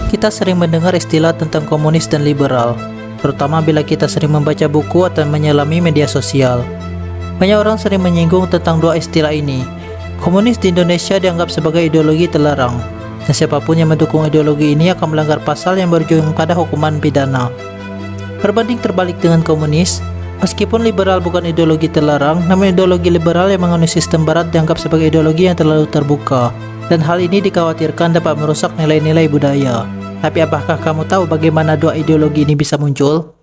Kita sering mendengar istilah tentang komunis dan liberal, terutama bila kita sering membaca buku atau menyelami media sosial. Banyak orang sering menyinggung tentang dua istilah ini. Komunis di Indonesia dianggap sebagai ideologi terlarang, dan siapapun yang mendukung ideologi ini akan melanggar pasal yang berujung pada hukuman pidana. Berbanding terbalik dengan komunis, meskipun liberal bukan ideologi terlarang, namun ideologi liberal yang menganut sistem barat dianggap sebagai ideologi yang terlalu terbuka, dan hal ini dikhawatirkan dapat merusak nilai-nilai budaya. Tapi apakah kamu tahu bagaimana dua ideologi ini bisa muncul?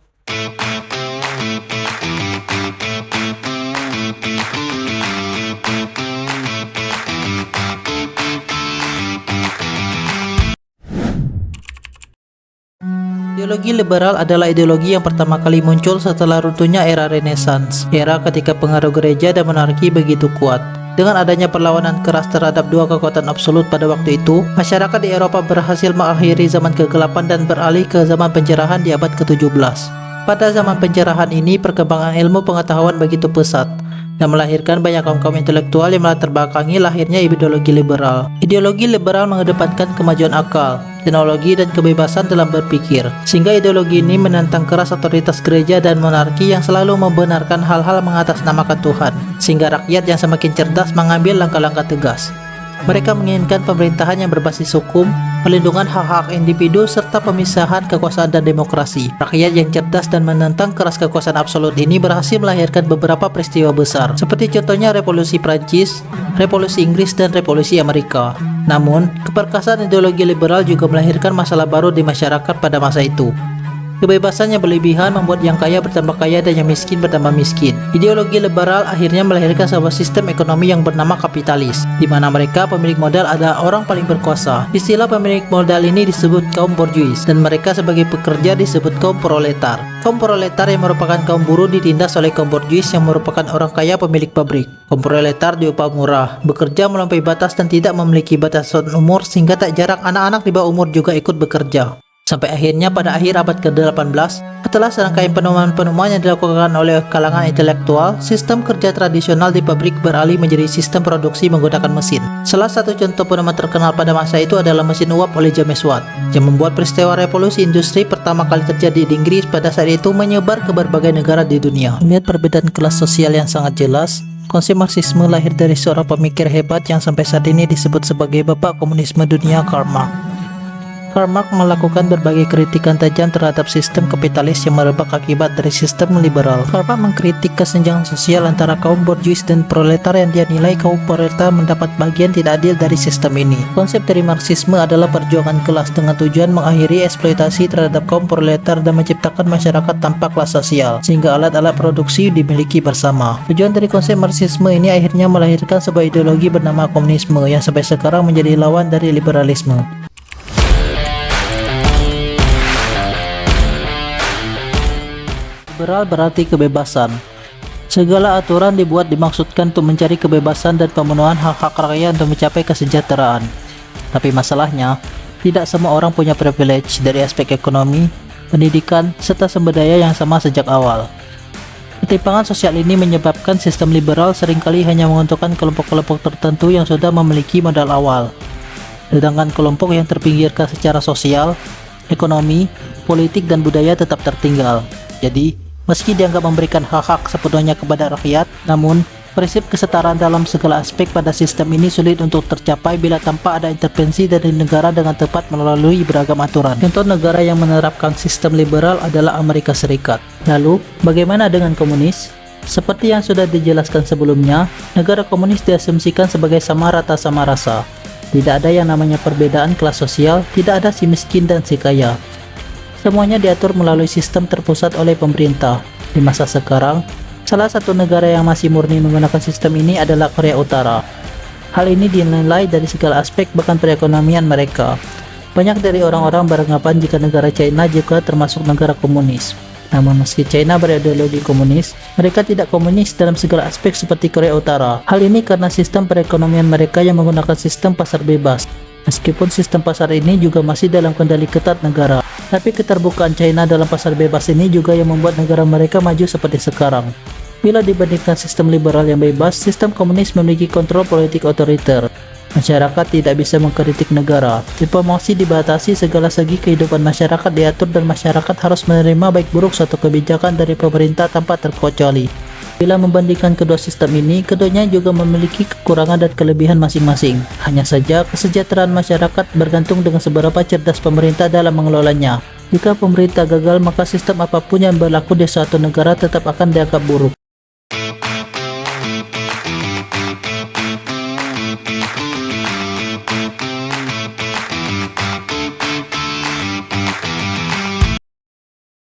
Ideologi liberal adalah ideologi yang pertama kali muncul setelah runtuhnya era Renaissance, era ketika pengaruh gereja dan monarki begitu kuat. Dengan adanya perlawanan keras terhadap dua kekuatan absolut pada waktu itu, masyarakat di Eropa berhasil mengakhiri zaman kegelapan dan beralih ke zaman pencerahan di abad ke-17. Pada zaman pencerahan ini, perkembangan ilmu pengetahuan begitu pesat dan melahirkan banyak kaum-kaum intelektual yang melatar belakangi lahirnya ideologi liberal. Ideologi liberal mengedepankan kemajuan akal, teknologi, dan kebebasan dalam berpikir, sehingga ideologi ini menentang keras otoritas gereja dan monarki yang selalu membenarkan hal-hal mengatasnamakan Tuhan, sehingga rakyat yang semakin cerdas mengambil langkah-langkah tegas. Mereka menginginkan pemerintahan yang berbasis hukum, perlindungan hak-hak individu, serta pemisahan kekuasaan dan demokrasi. Rakyat yang cerdas dan menentang keras kekuasaan absolut ini berhasil melahirkan beberapa peristiwa besar, seperti contohnya Revolusi Prancis, Revolusi Inggris, dan Revolusi Amerika. Namun, keperkasaan ideologi liberal juga melahirkan masalah baru di masyarakat pada masa itu. Kebebasan yang berlebihan membuat yang kaya bertambah kaya dan yang miskin bertambah miskin. Ideologi liberal akhirnya melahirkan sebuah sistem ekonomi yang bernama kapitalis, di mana mereka pemilik modal adalah orang paling berkuasa. Istilah pemilik modal ini disebut kaum borjuis, dan mereka sebagai pekerja disebut kaum proletar. Kaum proletar yang merupakan kaum buruh ditindas oleh kaum borjuis yang merupakan orang kaya pemilik pabrik. Kaum proletar diupah murah, bekerja melampaui batas dan tidak memiliki batasan umur, sehingga tak jarang anak-anak di bawah umur juga ikut bekerja. Sampai akhirnya pada akhir abad ke-18, setelah serangkaian penemuan-penemuan yang dilakukan oleh kalangan intelektual, sistem kerja tradisional di pabrik beralih menjadi sistem produksi menggunakan mesin. Salah satu contoh penemuan terkenal pada masa itu adalah mesin uap oleh James Watt, yang membuat peristiwa revolusi industri pertama kali terjadi di Inggris pada saat itu menyebar ke berbagai negara di dunia. Melihat perbedaan kelas sosial yang sangat jelas, konsep Marxisme lahir dari seorang pemikir hebat yang sampai saat ini disebut sebagai Bapak Komunisme Dunia, Karl Marx. Karl Marx melakukan berbagai kritikan tajam terhadap sistem kapitalis yang merebak akibat dari sistem liberal. Karl Marx mengkritik kesenjangan sosial antara kaum borjuis dan proletar yang dia nilai kaum proletar mendapat bagian tidak adil dari sistem ini. Konsep dari Marxisme adalah perjuangan kelas dengan tujuan mengakhiri eksploitasi terhadap kaum proletar dan menciptakan masyarakat tanpa kelas sosial, sehingga alat-alat produksi dimiliki bersama. Tujuan dari konsep Marxisme ini akhirnya melahirkan sebuah ideologi bernama komunisme yang sampai sekarang menjadi lawan dari liberalisme. Liberal berarti kebebasan. Segala aturan dibuat dimaksudkan untuk mencari kebebasan dan pemenuhan hak-hak rakyat untuk mencapai kesejahteraan. Tapi masalahnya, tidak semua orang punya privilege dari aspek ekonomi, pendidikan, serta sumber daya yang sama sejak awal. Ketimpangan sosial ini menyebabkan sistem liberal seringkali hanya menguntungkan kelompok-kelompok tertentu yang sudah memiliki modal awal, sedangkan kelompok yang terpinggirkan secara sosial, ekonomi, politik, dan budaya tetap tertinggal. Jadi, meski dianggap memberikan hak-hak sepenuhnya kepada rakyat, namun prinsip kesetaraan dalam segala aspek pada sistem ini sulit untuk tercapai bila tanpa ada intervensi dari negara dengan tepat melalui beragam aturan. Contoh negara yang menerapkan sistem liberal adalah Amerika Serikat. Lalu, bagaimana dengan komunis? Seperti yang sudah dijelaskan sebelumnya, negara komunis diasumsikan sebagai sama rata sama rasa. Tidak ada yang namanya perbedaan kelas sosial, tidak ada si miskin dan si kaya. Semuanya diatur melalui sistem terpusat oleh pemerintah. Di masa sekarang, salah satu negara yang masih murni menggunakan sistem ini adalah Korea Utara. Hal ini dinilai dari segala aspek, bahkan perekonomian mereka. Banyak dari orang-orang beranggapan jika negara China juga termasuk negara komunis. Namun meski China berideologi komunis, mereka tidak komunis dalam segala aspek seperti Korea Utara. Hal ini karena sistem perekonomian mereka yang menggunakan sistem pasar bebas. Meskipun sistem pasar ini juga masih dalam kendali ketat negara, tapi keterbukaan China dalam pasar bebas ini juga yang membuat negara mereka maju seperti sekarang. Bila dibandingkan sistem liberal yang bebas, sistem komunis memiliki kontrol politik otoriter. Masyarakat tidak bisa mengkritik negara. Informasi dibatasi, segala segi kehidupan masyarakat diatur dan masyarakat harus menerima baik buruk suatu kebijakan dari pemerintah tanpa terkecuali. Bila membandingkan kedua sistem ini, keduanya juga memiliki kekurangan dan kelebihan masing-masing. Hanya saja, kesejahteraan masyarakat bergantung dengan seberapa cerdas pemerintah dalam mengelolanya. Jika pemerintah gagal, maka sistem apapun yang berlaku di suatu negara tetap akan dianggap buruk.